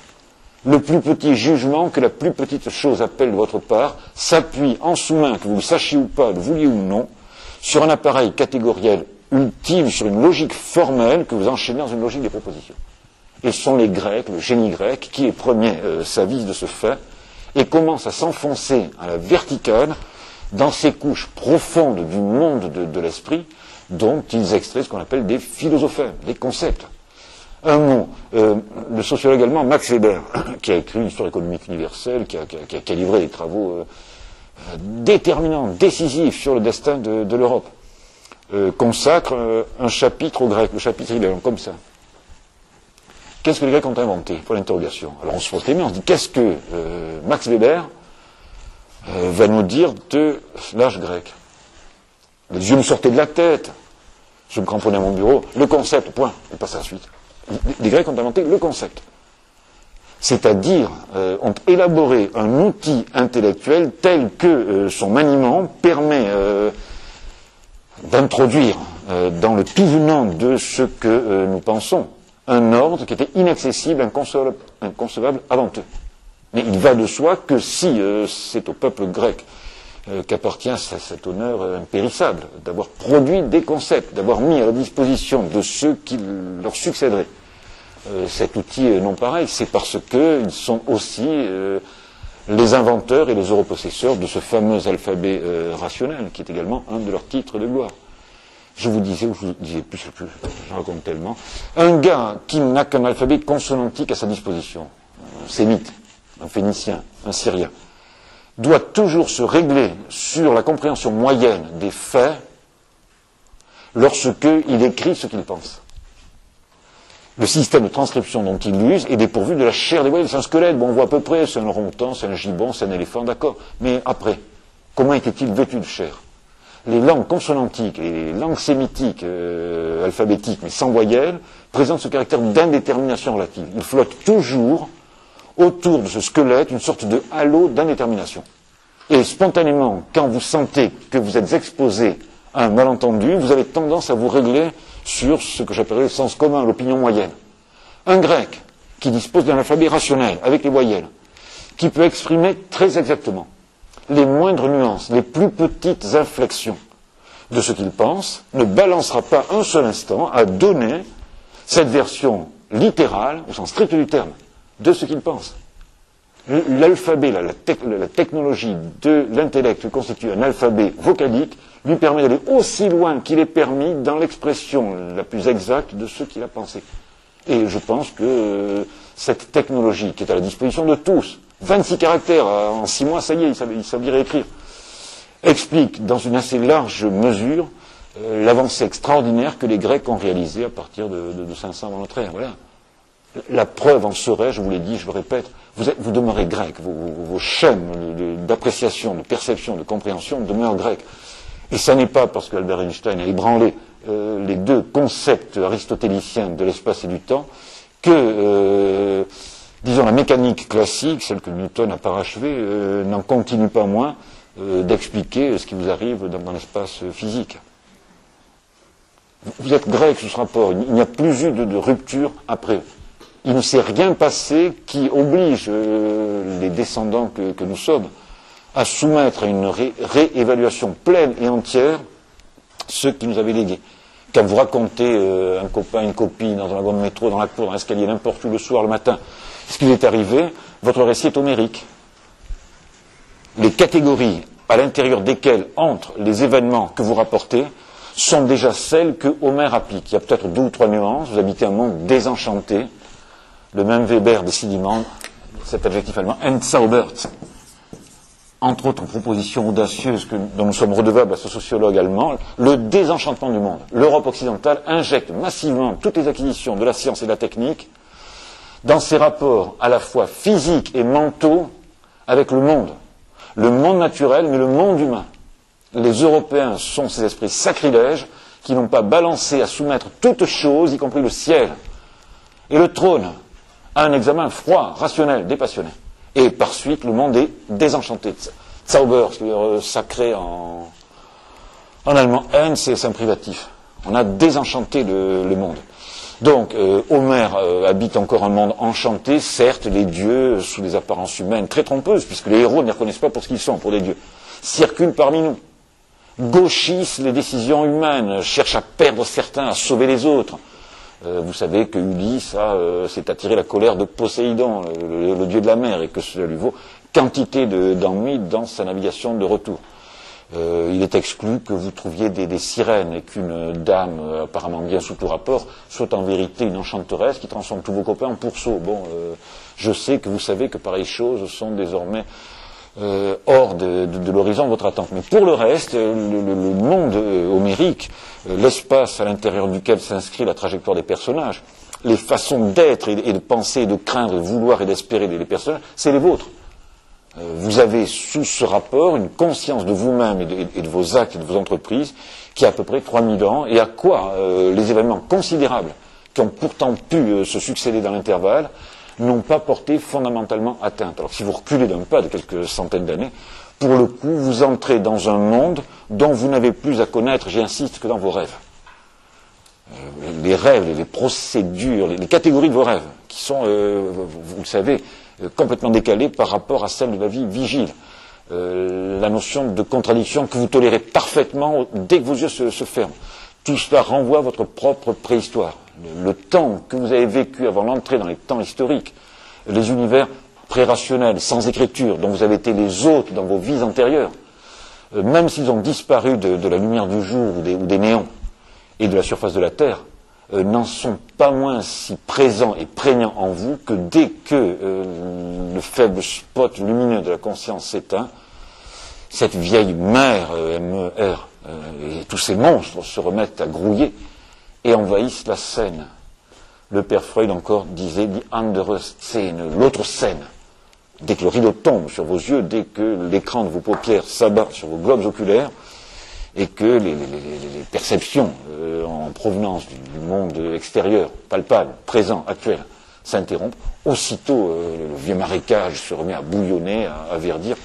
le plus petit jugement que la plus petite chose appelle de votre part, s'appuie en sous-main, que vous le sachiez ou pas, le vouliez ou non, sur un appareil catégoriel ultime, sur une logique formelle que vous enchaînez dans une logique des propositions. Et ce sont les Grecs, le génie grec, qui les premiers s'avisent de ce fait, et commence à s'enfoncer à la verticale dans ces couches profondes du monde de l'esprit dont ils extraient ce qu'on appelle des philosophèmes, des concepts. Un mot, le sociologue allemand Max Weber, qui a écrit une histoire économique universelle, qui a livré des travaux déterminants, décisifs sur le destin de l'Europe, consacre un chapitre aux Grecs. Le chapitre, il est comme ça. Qu'est-ce que les Grecs ont inventé? Pour l'interrogation. Alors on se pose les mains, on se dit, qu'est-ce que Max Weber va nous dire de l'âge grec? Les yeux me sortaient de la tête. Je me cramponnais à mon bureau. Le concept, point. On passe à la suite. Les Grecs ont inventé le concept. C'est-à-dire, ont élaboré un outil intellectuel tel que son maniement permet d'introduire dans le tout venant de ce que nous pensons un ordre qui était inaccessible, inconcevable avant eux. Mais il va de soi que si c'est au peuple grec qu'appartient cet honneur impérissable d'avoir produit des concepts, d'avoir mis à la disposition de ceux qui leur succéderaient cet outil non pareil, c'est parce qu'ils sont aussi les inventeurs et les europossesseurs de ce fameux alphabet rationnel, qui est également un de leurs titres de gloire. Je vous disais plus, j'en raconte tellement, un gars qui n'a qu'un alphabet consonantique à sa disposition, un sémite, un phénicien, un syrien, doit toujours se régler sur la compréhension moyenne des faits lorsqu'il écrit ce qu'il pense. Le système de transcription dont il use est dépourvu de la chair des voyelles. C'est un squelette, bon, on voit à peu près, c'est un orang-outan, c'est un gibbon, c'est un éléphant, d'accord. Mais après, comment était-il vêtu de chair? Les langues consonantiques, les langues sémitiques, alphabétiques, mais sans voyelles, présentent ce caractère d'indétermination relative. Ils flottent toujours autour de ce squelette une sorte de halo d'indétermination. Et spontanément, quand vous sentez que vous êtes exposé à un malentendu, vous avez tendance à vous régler sur ce que j'appellerais le sens commun, l'opinion moyenne. Un grec qui dispose d'un alphabet rationnel, avec les voyelles, qui peut exprimer très exactement les moindres nuances, les plus petites inflexions de ce qu'il pense, ne balancera pas un seul instant à donner cette version littérale, au sens strict du terme, de ce qu'il pense. L'alphabet, la technologie de l'intellect qui constitue un alphabet vocalique, lui permet d'aller aussi loin qu'il est permis dans l'expression la plus exacte de ce qu'il a pensé. Et je pense que cette technologie qui est à la disposition de tous, 26 caractères en 6 mois, ça y est, il savirait écrire, explique dans une assez large mesure l'avancée extraordinaire que les Grecs ont réalisée à partir de 500 avant notre ère. Voilà. La preuve en serait, je vous l'ai dit, je le répète, vous demeurez grec, vos chaînes d'appréciation, de perception, de compréhension demeurent grecques. Et ça n'est pas parce qu'Albert Einstein a ébranlé les deux concepts aristotéliciens de l'espace et du temps que, disons, la mécanique classique, celle que Newton n'a pas achevée, n'en continue pas moins d'expliquer ce qui vous arrive dans l'espace physique. Vous êtes grec sous ce rapport, il n'y a plus eu de rupture après. Il ne s'est rien passé qui oblige les descendants que nous sommes à soumettre à une réévaluation pleine et entière ce qui nous avait légué. Quand vous racontez un copain, une copine dans un wagon de métro, dans la cour, dans l'escalier, n'importe où, le soir, le matin, ce qui lui est arrivé, votre récit est homérique. Les catégories à l'intérieur desquelles entrent les événements que vous rapportez sont déjà celles que Homère applique. Il y a peut-être 2 ou 3 nuances, vous habitez un monde désenchanté. Le même Weber, décidément, cet adjectif allemand, entzaubert, entre autres propositions audacieuses dont nous sommes redevables à ce sociologue allemand, le désenchantement du monde. L'Europe occidentale injecte massivement toutes les acquisitions de la science et de la technique dans ses rapports à la fois physiques et mentaux avec le monde. Le monde naturel, mais le monde humain. Les Européens sont ces esprits sacrilèges qui n'ont pas balancé à soumettre toutes choses, y compris le ciel et le trône, à un examen froid, rationnel, dépassionné. Et par suite, le monde est désenchanté. Zauber, c'est-à-dire sacré en allemand. N, c'est un privatif. On a désenchanté le monde. Donc, Homère habite encore un monde enchanté, certes, les dieux, sous des apparences humaines très trompeuses, puisque les héros ne les reconnaissent pas pour ce qu'ils sont, pour des dieux, circulent parmi nous, gauchissent les décisions humaines, cherchent à perdre certains, à sauver les autres. Vous savez que Ulysse s'est attiré la colère de Poséidon, le dieu de la mer, et que cela lui vaut quantité d'ennuis dans sa navigation de retour. Il est exclu que vous trouviez des sirènes et qu'une dame apparemment bien sous tout rapport soit en vérité une enchanteresse qui transforme tous vos copains en pourceaux. Bon, je sais que vous savez que pareilles choses sont désormais hors de l'horizon de votre attente. Mais pour le reste, le monde homérique, l'espace à l'intérieur duquel s'inscrit la trajectoire des personnages, les façons d'être et de penser, de craindre, de vouloir et d'espérer des personnages, c'est les vôtres. Vous avez sous ce rapport une conscience de vous-même et de vos actes et de vos entreprises qui a à peu près 3000 ans, et à quoi les événements considérables qui ont pourtant pu se succéder dans l'intervalle n'ont pas porté fondamentalement atteinte. Alors si vous reculez d'un pas de quelques centaines d'années, pour le coup, vous entrez dans un monde dont vous n'avez plus à connaître, j'insiste, que dans vos rêves. Les rêves, les procédures, les catégories de vos rêves, qui sont, vous le savez, complètement décalées par rapport à celles de la vie vigile. La notion de contradiction que vous tolérez parfaitement dès que vos yeux se ferment. Tout cela renvoie à votre propre préhistoire. Le temps que vous avez vécu avant l'entrée dans les temps historiques, les univers pré-rationnels, sans écriture, dont vous avez été les hôtes dans vos vies antérieures, même s'ils ont disparu de la lumière du jour ou des néons et de la surface de la Terre, n'en sont pas moins si présents et prégnants en vous que dès que le faible spot lumineux de la conscience s'éteint, cette vieille mer, M-E-R, et tous ces monstres se remettent à grouiller et envahissent la scène. Le père Freud encore disait « die andere Szene », l'autre scène. Dès que le rideau tombe sur vos yeux, dès que l'écran de vos paupières s'abat sur vos globes oculaires, et que les perceptions en provenance du monde extérieur, palpable, présent, actuel, s'interrompent, aussitôt le vieux marécage se remet à bouillonner, à verdir,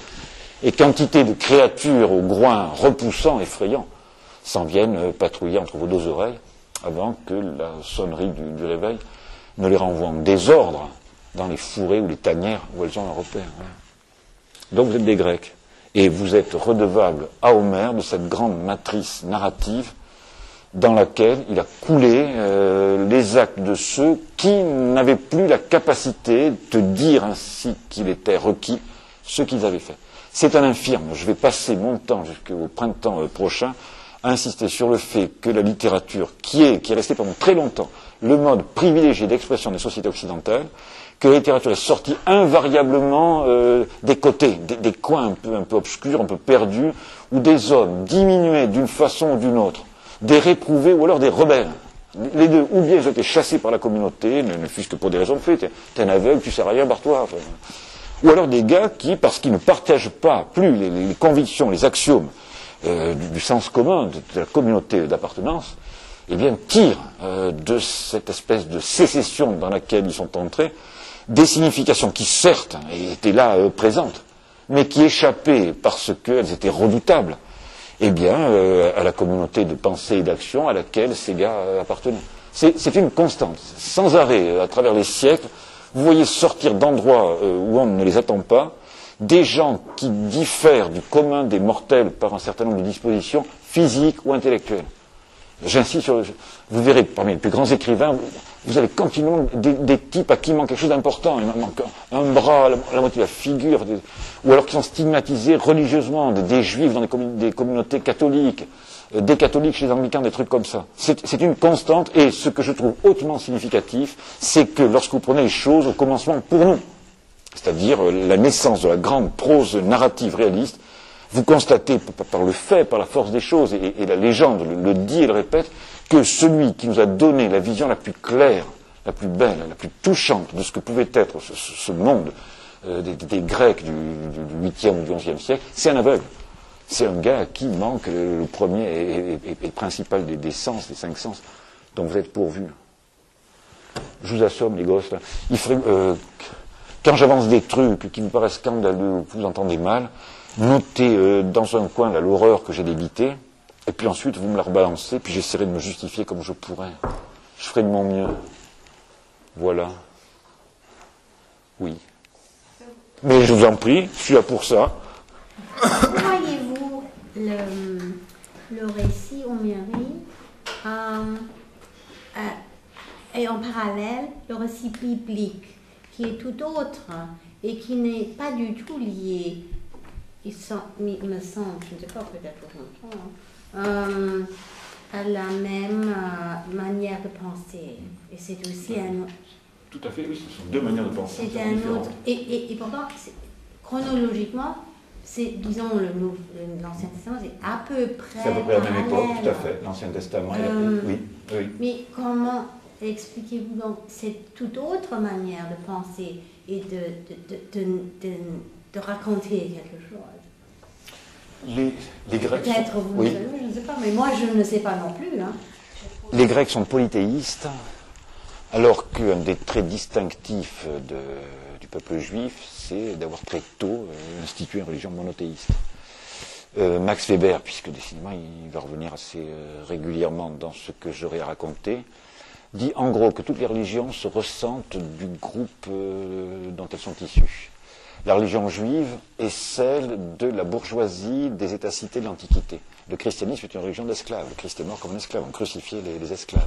et quantité de créatures aux groins repoussants, effrayants, s'en viennent patrouiller entre vos deux oreilles, avant que la sonnerie du réveil ne les renvoie en désordre dans les fourrés ou les tanières où elles ont leur repère. Voilà. Donc vous êtes des Grecs. Et vous êtes redevable à Homère de cette grande matrice narrative dans laquelle il a coulé les actes de ceux qui n'avaient plus la capacité de dire ainsi qu'il était requis ce qu'ils avaient fait. C'est un infirme. Je vais passer mon temps jusqu'au printemps prochain à insister sur le fait que la littérature, qui est restée pendant très longtemps le mode privilégié d'expression des sociétés occidentales, que la littérature est sortie invariablement des côtés, des coins un peu obscurs, un peu perdus, où des hommes diminués d'une façon ou d'une autre, des réprouvés ou alors des rebelles. Les deux, ou bien ils ont été chassés par la communauté, ne fût-ce que pour des raisons de fait, t'es un aveugle, tu sers à rien, barre-toi. Enfin. Ou alors des gars qui, parce qu'ils ne partagent pas plus les convictions, les axiomes du sens commun, de la communauté d'appartenance, eh bien tirent de cette espèce de sécession dans laquelle ils sont entrés, des significations qui, certes, étaient là présentes, mais qui échappaient parce qu'elles étaient redoutables, eh bien, à la communauté de pensée et d'action à laquelle ces gars appartenaient. C'est une constante. Sans arrêt, à travers les siècles, vous voyez sortir d'endroits où on ne les attend pas, des gens qui diffèrent du commun des mortels par un certain nombre de dispositions physiques ou intellectuelles. J'insiste sur vous verrez, parmi les plus grands écrivains, vous avez continuellement des types à qui il manque quelque chose d'important. Il manque un bras, la moitié de la figure, ou alors qui sont stigmatisés religieusement, des juifs dans des communautés catholiques, des catholiques chez les anglicans, des trucs comme ça. C'est une constante, et ce que je trouve hautement significatif, c'est que lorsque vous prenez les choses au commencement pour nous, c'est-à-dire la naissance de la grande prose narrative réaliste, vous constatez par le fait, par la force des choses, et la légende le dit et le répète, que celui qui nous a donné la vision la plus claire, la plus belle, la plus touchante de ce que pouvait être ce monde des Grecs du 8e ou du 11e siècle, c'est un aveugle. C'est un gars à qui manque le premier et principal des sens, des 5 sens, dont vous êtes pourvus. Je vous assomme, les gosses, là. Quand j'avance des trucs qui vous paraissent scandaleux ou que vous entendez mal, notez dans un coin l'horreur que j'ai débitée, et puis ensuite vous me la rebalancez, puis j'essaierai de me justifier comme je pourrais. Je ferai de mon mieux. Voilà. Oui. Mais je vous en prie, je suis là pour ça. Voyez-vous le récit homérique et en parallèle le récit biblique, qui est tout autre et qui n'est pas du tout lié, il me semble, je ne sais pas, peut-être que je me trompe, à la même manière de penser. Et c'est aussi un autre. Tout à fait, oui, ce sont deux manières de penser. C'est un autre. Et pourtant, chronologiquement, c'est, disons, l'Ancien Testament, c'est à peu près. C'est à peu près à la même époque, tout à fait. L'Ancien Testament, oui. Mais comment expliquez-vous donc cette toute autre manière de penser et de raconter quelque chose? Les Grecs. Peut-être vous, oui. Je ne sais pas, mais moi je ne sais pas non plus. Hein. Les Grecs sont polythéistes, alors qu'un des traits distinctifs du peuple juif, c'est d'avoir très tôt institué une religion monothéiste. Max Weber, puisque décidément il va revenir assez régulièrement dans ce que j'aurai à raconter, dit en gros que toutes les religions se ressentent du groupe dont elles sont issues. La religion juive est celle de la bourgeoisie des États-cités de l'Antiquité. Le christianisme est une religion d'esclaves. Le Christ est mort comme un esclave. On crucifiait les esclaves.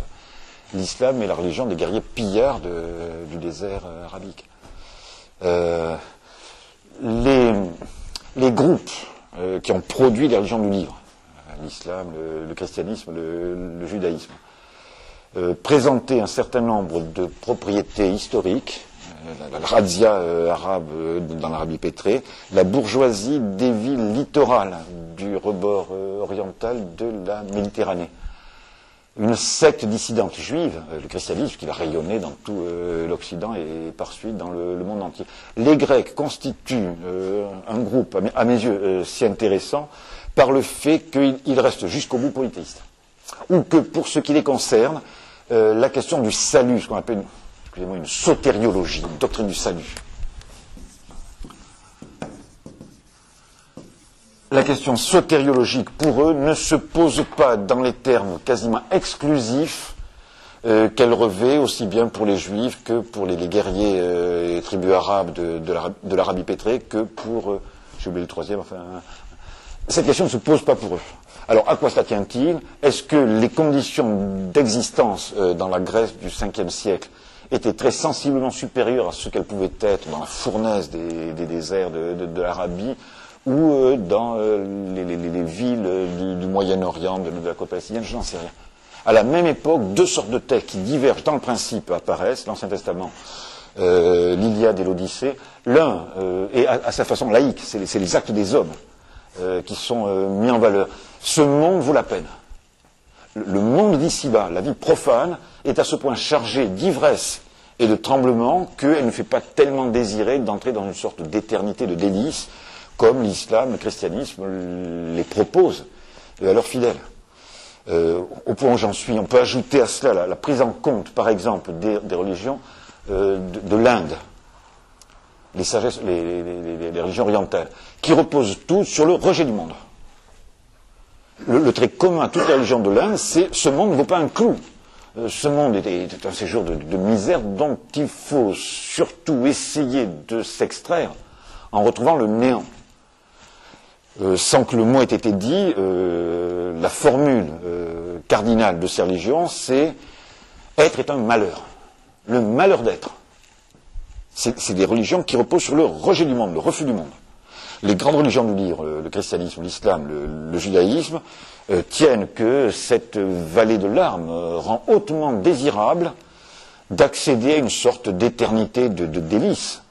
L'islam est la religion des guerriers pillards du désert arabique. Les groupes qui ont produit les religions du livre, l'islam, le christianisme, le judaïsme, présentaient un certain nombre de propriétés historiques, la razzia arabe dans l'Arabie pétrée, la bourgeoisie des villes littorales du rebord oriental de la Méditerranée. Une secte dissidente juive, le christianisme, qui va rayonner dans tout l'Occident et par suite dans le monde entier. Les Grecs constituent un groupe, à mes yeux, si intéressant, par le fait qu'ils restent jusqu'au bout polythéistes. Ou que, pour ce qui les concerne, la question du salut, ce qu'on appelle, excusez-moi, une sotériologie, une doctrine du salut. La question sotériologique, pour eux, ne se pose pas dans les termes quasiment exclusifs qu'elle revêt, aussi bien pour les Juifs que pour les guerriers et tribus arabes de l'Arabie pétrée, que pour... j'ai oublié le troisième, enfin... Cette question ne se pose pas pour eux. Alors, à quoi cela tient-il? Est-ce que les conditions d'existence dans la Grèce du 5e siècle étaient très sensiblement supérieures à ce qu'elles pouvaient être dans la fournaise des déserts de l'Arabie ou dans les villes du Moyen-Orient, de la côte palestinienne? Je n'en sais rien. À la même époque, deux sortes de textes qui divergent dans le principe apparaissent, l'Ancien Testament, l'Iliade et l'Odyssée. L'un est à sa façon laïque, c'est les actes des hommes qui sont mis en valeur. Ce monde vaut la peine. Le monde d'ici-bas, la vie profane, est à ce point chargée d'ivresse et de tremblement qu'elle ne fait pas tellement désirer d'entrer dans une sorte d'éternité de délices, comme l'islam, le christianisme les propose à leurs fidèles. Au point où j'en suis, on peut ajouter à cela la prise en compte, par exemple, des religions de l'Inde, les religions orientales, qui reposent toutes sur le rejet du monde. Le trait commun à toutes les religions de l'Inde, c'est ce monde ne vaut pas un clou. Ce monde est un séjour de misère dont il faut surtout essayer de s'extraire en retrouvant le néant. Sans que le mot ait été dit, la formule cardinale de ces religions, c'est « être est un malheur ». Le malheur d'être. C'est des religions qui reposent sur le rejet du monde, le refus du monde. Les grandes religions du livre, le christianisme, l'islam, le judaïsme, tiennent que cette vallée de larmes rend hautement désirable d'accéder à une sorte d'éternité de délices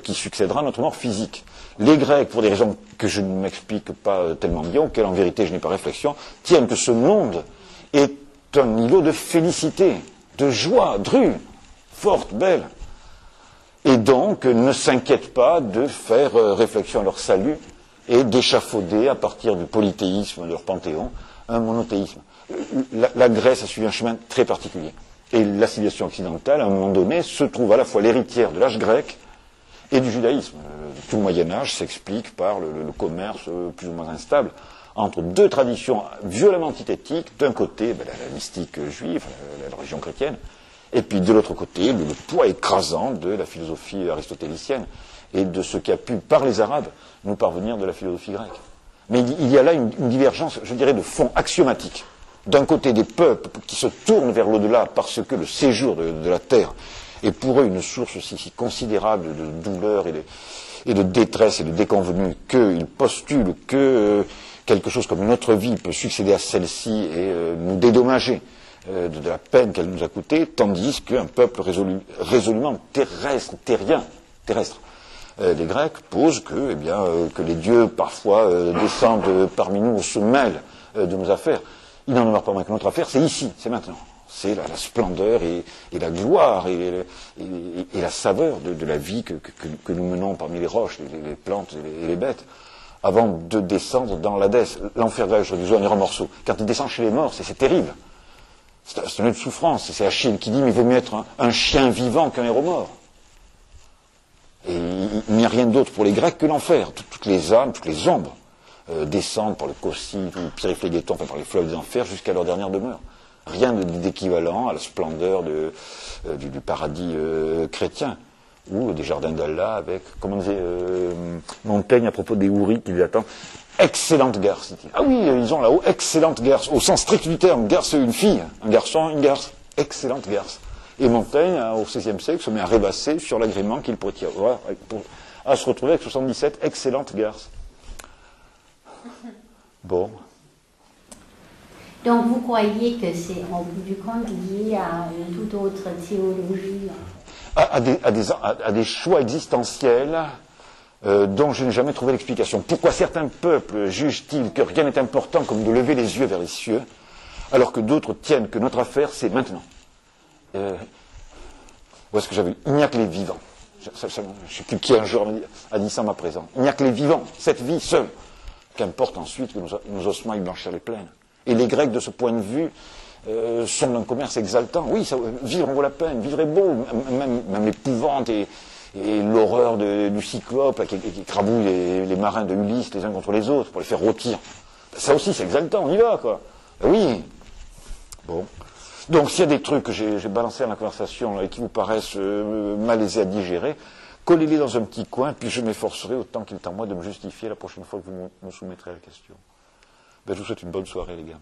qui succédera à notre mort physique. Les Grecs, pour des raisons que je ne m'explique pas tellement bien, auxquelles en vérité je n'ai pas réflexion, tiennent que ce monde est un îlot de félicité, de joie, drue, forte, belle. Et donc ne s'inquiètent pas de faire réflexion à leur salut et d'échafauder à partir du polythéisme de leur panthéon un monothéisme. La Grèce a suivi un chemin très particulier. Et la civilisation occidentale, à un moment donné, se trouve à la fois l'héritière de l'âge grec et du judaïsme. Tout le Moyen-Âge s'explique par le commerce plus ou moins instable entre deux traditions violemment antithétiques. D'un côté, la mystique juive, la religion chrétienne, et puis de l'autre côté, le poids écrasant de la philosophie aristotélicienne et de ce qui a pu, par les Arabes, nous parvenir de la philosophie grecque. Mais il y a là une divergence, je dirais, de fond axiomatique. D'un côté, des peuples qui se tournent vers l'au-delà parce que le séjour de la terre est pour eux une source aussi considérable de douleur et de détresse et de déconvenue qu'ils postulent que quelque chose comme une autre vie peut succéder à celle-ci et nous dédommager de la peine qu'elle nous a coûté, tandis qu'un peuple résolument terrien, terrestre, les Grecs posent que les dieux parfois descendent parmi nous au semelle de nos affaires. Il n'en demeure pas moins que notre affaire, c'est ici, c'est maintenant. C'est la splendeur et la gloire et la saveur de la vie que nous menons parmi les roches, les plantes et les bêtes, avant de descendre dans l'Hadès. L'enfer de la Judée en morceaux. Quand il descend chez les morts, c'est terrible. C'est un lieu de souffrance. C'est Achille qui dit, mais il vaut mieux être un chien vivant qu'un héros mort. Et il n'y a rien d'autre pour les Grecs que l'enfer. Toutes les âmes, toutes les ombres descendent par le Cocyte, ou Pyriphlégeton, enfin par les fleuves des enfers, jusqu'à leur dernière demeure. Rien d'équivalent à la splendeur du paradis chrétien, ou des jardins d'Allah avec, comme on disait Montaigne à propos des houris qui lui attendent, excellente garce. Ah oui, ils ont là-haut excellente garce, au sens strict du terme. Garce, une fille, un garçon, une garce, excellente garce. Et Montaigne, au XVIe siècle, se met à rêvasser sur l'agrément qu'il pourrait y avoir, à se retrouver avec 77 excellentes garces. Bon. Donc vous croyez que c'est en bout du compte lié à une toute autre théologie? À des choix existentiels dont je n'ai jamais trouvé l'explication. Pourquoi certains peuples jugent-ils que rien n'est important comme de lever les yeux vers les cieux, alors que d'autres tiennent que notre affaire, c'est maintenant? Où est-ce que j'avais? Il n'y a que les vivants. Je ne sais plus qui un jour a dit ça à ma présence. Il n'y a que les vivants, cette vie seule. Qu'importe ensuite que nos ossements aillent blanchir les plaines. Et les Grecs, de ce point de vue, sont d'un commerce exaltant. Oui, vivre en vaut la peine, vivre est beau, même l'épouvante et l'horreur du cyclope là, qui écrabouille les marins de Ulysse les uns contre les autres pour les faire rôtir. Ça aussi, c'est exaltant, on y va, quoi. Oui. Bon. Donc, s'il y a des trucs que j'ai balancés à la conversation là, et qui vous paraissent malaisés à digérer, collez-les dans un petit coin, puis je m'efforcerai autant qu'il est en moi de me justifier la prochaine fois que vous me soumettrez à la question. Ben, je vous souhaite une bonne soirée, les gars.